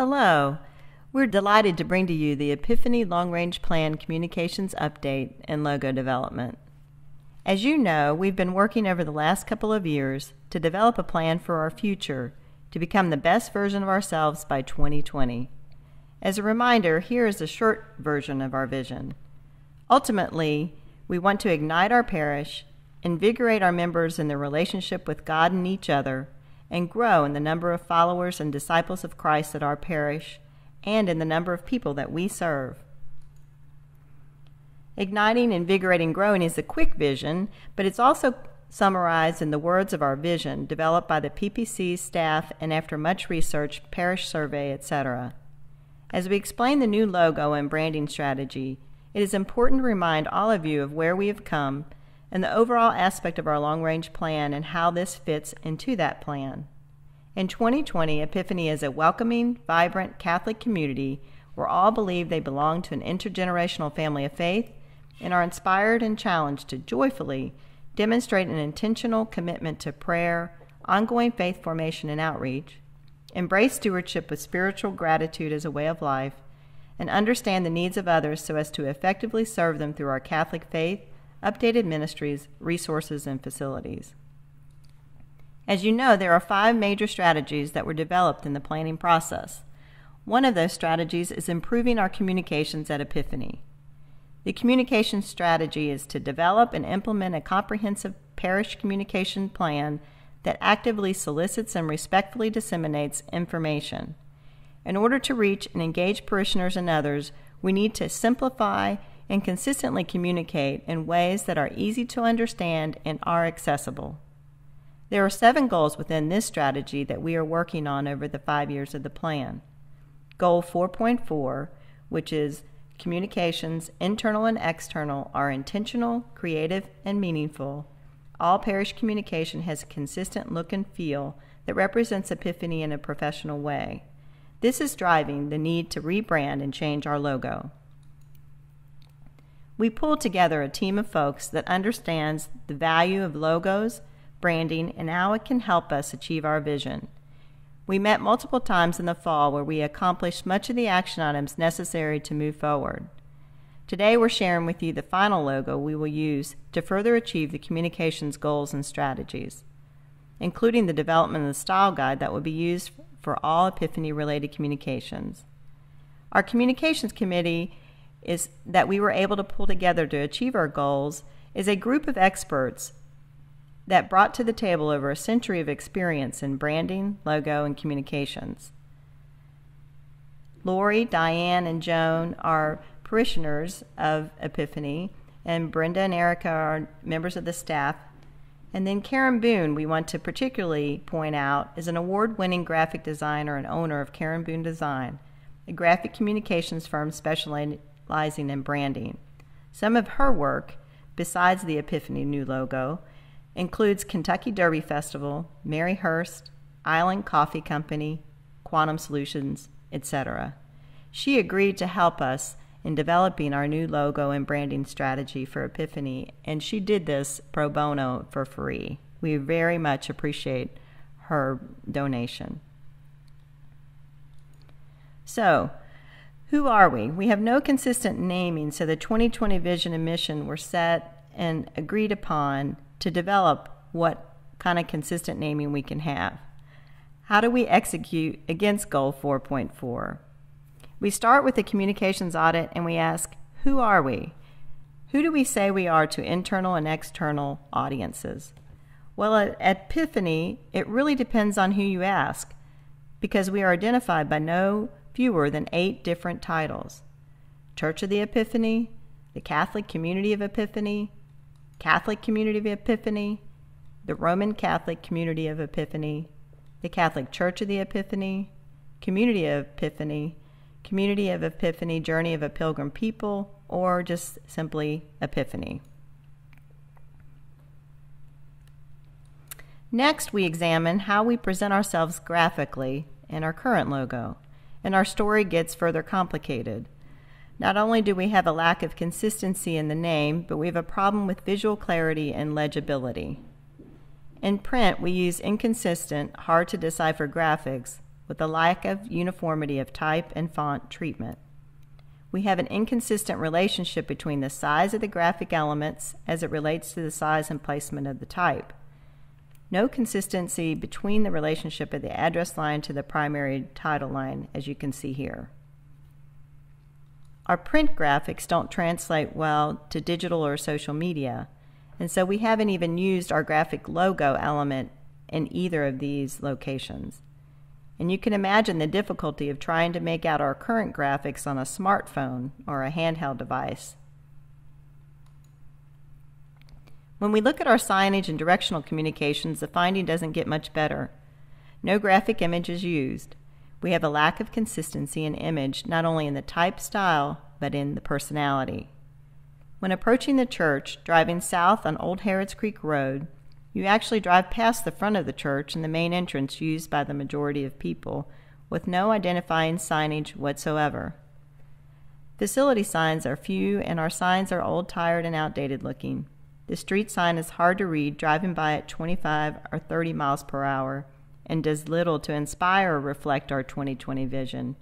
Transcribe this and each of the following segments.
Hello. We're delighted to bring to you the Epiphany Long Range Plan Communications Update and Logo Development. As you know, we've been working over the last couple of years to develop a plan for our future to become the best version of ourselves by 2020. As a reminder, here is a short version of our vision. Ultimately, we want to ignite our parish, invigorate our members in their relationship with God and each other, and grow in the number of followers and disciples of Christ at our parish and in the number of people that we serve. Igniting, invigorating, growing is a quick vision, but it's also summarized in the words of our vision developed by the PPC staff and after much research, parish survey, etc. As we explain the new logo and branding strategy, it is important to remind all of you of where we have come and the overall aspect of our long-range plan and how this fits into that plan. In 2020, Epiphany is a welcoming, vibrant Catholic community where all believe they belong to an intergenerational family of faith and are inspired and challenged to joyfully demonstrate an intentional commitment to prayer, ongoing faith formation and outreach, embrace stewardship with spiritual gratitude as a way of life, and understand the needs of others so as to effectively serve them through our Catholic faith, updated ministries, resources, and facilities. As you know, there are 5 major strategies that were developed in the planning process. One of those strategies is improving our communications at Epiphany. The communication strategy is to develop and implement a comprehensive parish communication plan that actively solicits and respectfully disseminates information. In order to reach and engage parishioners and others, we need to simplify and consistently communicate in ways that are easy to understand and are accessible. There are 7 goals within this strategy that we are working on over the 5 years of the plan. Goal 4.4, which is communications, internal and external, are intentional, creative, and meaningful. All parish communication has a consistent look and feel that represents Epiphany in a professional way. This is driving the need to rebrand and change our logo. We pulled together a team of folks that understands the value of logos, branding, and how it can help us achieve our vision. We met multiple times in the fall where we accomplished much of the action items necessary to move forward. Today we're sharing with you the final logo we will use to further achieve the communications goals and strategies, including the development of the style guide that will be used for all Epiphany-related communications. Our communications committee that we were able to pull together to achieve our goals is a group of experts that brought to the table over a century of experience in branding, logo, and communications. Lori, Diane, and Joan are parishioners of Epiphany, and Brenda and Erica are members of the staff. And then Karen Boone, we want to particularly point out, is an award-winning graphic designer and owner of Karen Boone Design, a graphic communications firm specializing in branding. Some of her work, besides the Epiphany new logo, includes Kentucky Derby Festival, Mary Hurst, Island Coffee Company, Quantum Solutions, etc. She agreed to help us in developing our new logo and branding strategy for Epiphany, and she did this pro bono for free. We very much appreciate her donation. So, who are we? We have no consistent naming, so the 2020 vision and mission were set and agreed upon to develop what kind of consistent naming we can have. How do we execute against goal 4.4? We start with the communications audit and we ask, who are we? Who do we say we are to internal and external audiences? Well, at Epiphany, it really depends on who you ask, because we are identified by no fewer than 8 different titles: Church of the Epiphany, the Catholic Community of Epiphany, Catholic Community of Epiphany, the Roman Catholic Community of Epiphany, the Catholic Church of the Epiphany, Community of Epiphany, Community of Epiphany, Journey of a Pilgrim People, or just simply Epiphany. Next, we examine how we present ourselves graphically in our current logo, and our story gets further complicated. Not only do we have a lack of consistency in the name, but we have a problem with visual clarity and legibility. In print, we use inconsistent, hard-to-decipher graphics with a lack of uniformity of type and font treatment. We have an inconsistent relationship between the size of the graphic elements as it relates to the size and placement of the type. No consistency between the relationship of the address line to the primary title line, as you can see here. Our print graphics don't translate well to digital or social media, and so we haven't even used our graphic logo element in either of these locations. And you can imagine the difficulty of trying to make out our current graphics on a smartphone or a handheld device. When we look at our signage and directional communications, the finding doesn't get much better. No graphic image is used. We have a lack of consistency in image, not only in the type style, but in the personality. When approaching the church, driving south on Old Harrods Creek Road, you actually drive past the front of the church and the main entrance used by the majority of people, with no identifying signage whatsoever. Facility signs are few, and our signs are old, tired, and outdated looking. The street sign is hard to read driving by at 25 or 30 miles per hour and does little to inspire or reflect our 2020 vision.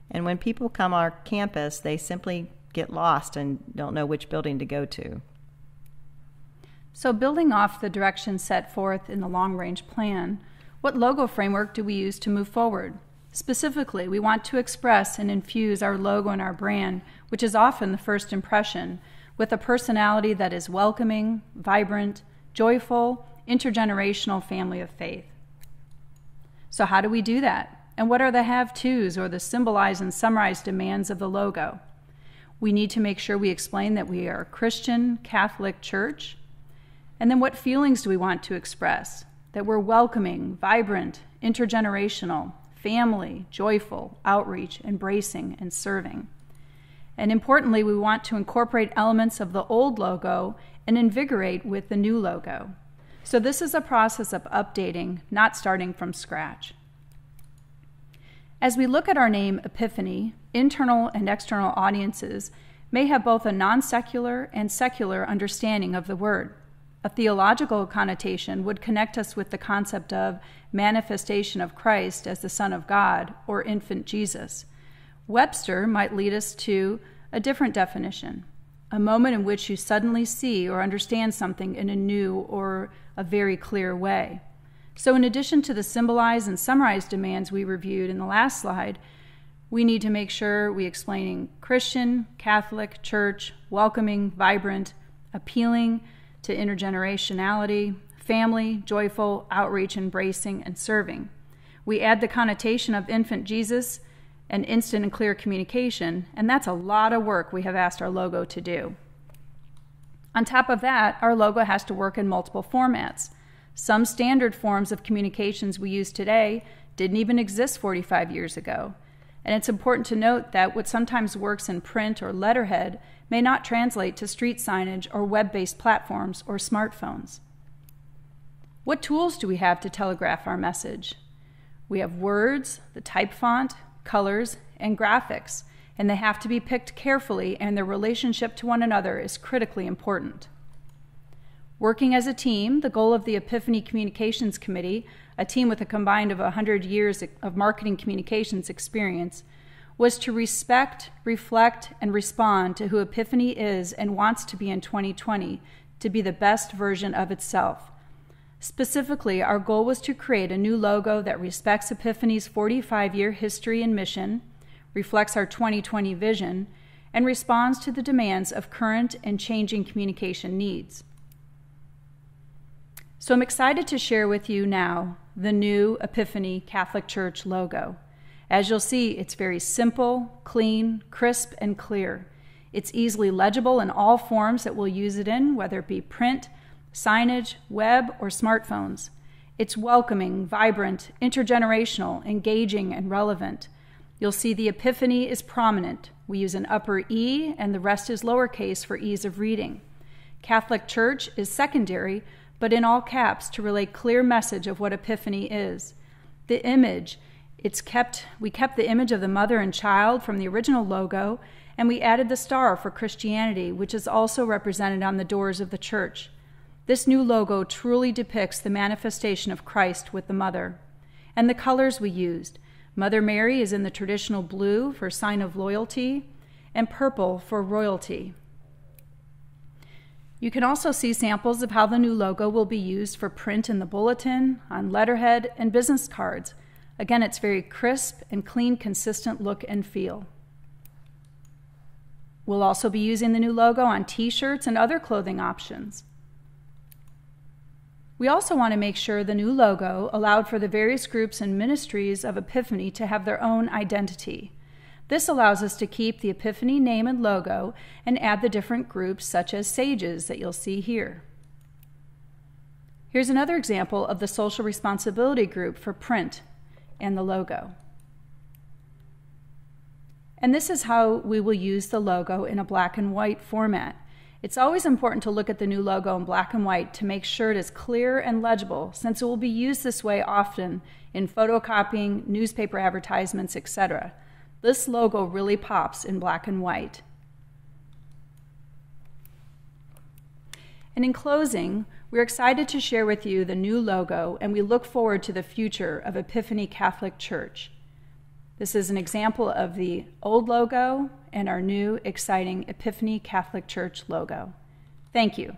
And when people come on our campus, they simply get lost and don't know which building to go to. So building off the direction set forth in the long-range plan, what logo framework do we use to move forward? Specifically, we want to express and infuse our logo and our brand, which is often the first impression, with a personality that is welcoming, vibrant, joyful, intergenerational family of faith. So how do we do that? And what are the have-tos or the symbolized and summarized demands of the logo? We need to make sure we explain that we are a Christian Catholic church. And then what feelings do we want to express? That we're welcoming, vibrant, intergenerational, family, joyful, outreach, embracing, and serving. And importantly, we want to incorporate elements of the old logo and invigorate with the new logo. So this is a process of updating, not starting from scratch. As we look at our name Epiphany, internal and external audiences may have both a non-secular and secular understanding of the word. A theological connotation would connect us with the concept of manifestation of Christ as the Son of God or infant Jesus. Webster might lead us to a different definition, a moment in which you suddenly see or understand something in a new or a very clear way. So in addition to the symbolized and summarized demands we reviewed in the last slide, we need to make sure we explaining Christian, Catholic, church, welcoming, vibrant, appealing to intergenerationality, family, joyful, outreach, embracing, and serving. We add the connotation of infant Jesus and instant and clear communication, and that's a lot of work we have asked our logo to do. On top of that, our logo has to work in multiple formats. Some standard forms of communications we use today didn't even exist 45 years ago. And it's important to note that what sometimes works in print or letterhead may not translate to street signage or web-based platforms or smartphones. What tools do we have to telegraph our message? We have words, the type font, colors, and graphics, and they have to be picked carefully, and their relationship to one another is critically important. Working as a team, the goal of the Epiphany Communications Committee, a team with a combined of 100 years of marketing communications experience, was to respect, reflect, and respond to who Epiphany is and wants to be in 2020 to be the best version of itself. Specifically, our goal was to create a new logo that respects Epiphany's 45-year history and mission, reflects our 2020 vision, and responds to the demands of current and changing communication needs. So I'm excited to share with you now the new Epiphany Catholic Church logo. As you'll see, it's very simple, clean, crisp, and clear. It's easily legible in all forms that we'll use it in, whether it be print, signage, web, or smartphones. It's welcoming, vibrant, intergenerational, engaging, and relevant. You'll see the Epiphany is prominent. We use an upper E, and the rest is lowercase for ease of reading. Catholic Church is secondary, but in all caps to relay clear message of what Epiphany is. The image, we kept the image of the mother and child from the original logo, and we added the star for Christianity, which is also represented on the doors of the church. This new logo truly depicts the manifestation of Christ with the mother. And the colors we used, Mother Mary is in the traditional blue for sign of loyalty and purple for royalty. You can also see samples of how the new logo will be used for print in the bulletin, on letterhead, and business cards. Again, it's very crisp and clean, consistent look and feel. We'll also be using the new logo on t-shirts and other clothing options. We also want to make sure the new logo allowed for the various groups and ministries of Epiphany to have their own identity. This allows us to keep the Epiphany name and logo and add the different groups such as Sages that you'll see here. Here's another example of the social responsibility group for print and the logo. And this is how we will use the logo in a black and white format. It's always important to look at the new logo in black and white to make sure it is clear and legible, since it will be used this way often in photocopying, newspaper advertisements, etc. This logo really pops in black and white. And in closing, we're excited to share with you the new logo, and we look forward to the future of Epiphany Catholic Church. This is an example of the old logo and our new, exciting Epiphany Catholic Church logo. Thank you.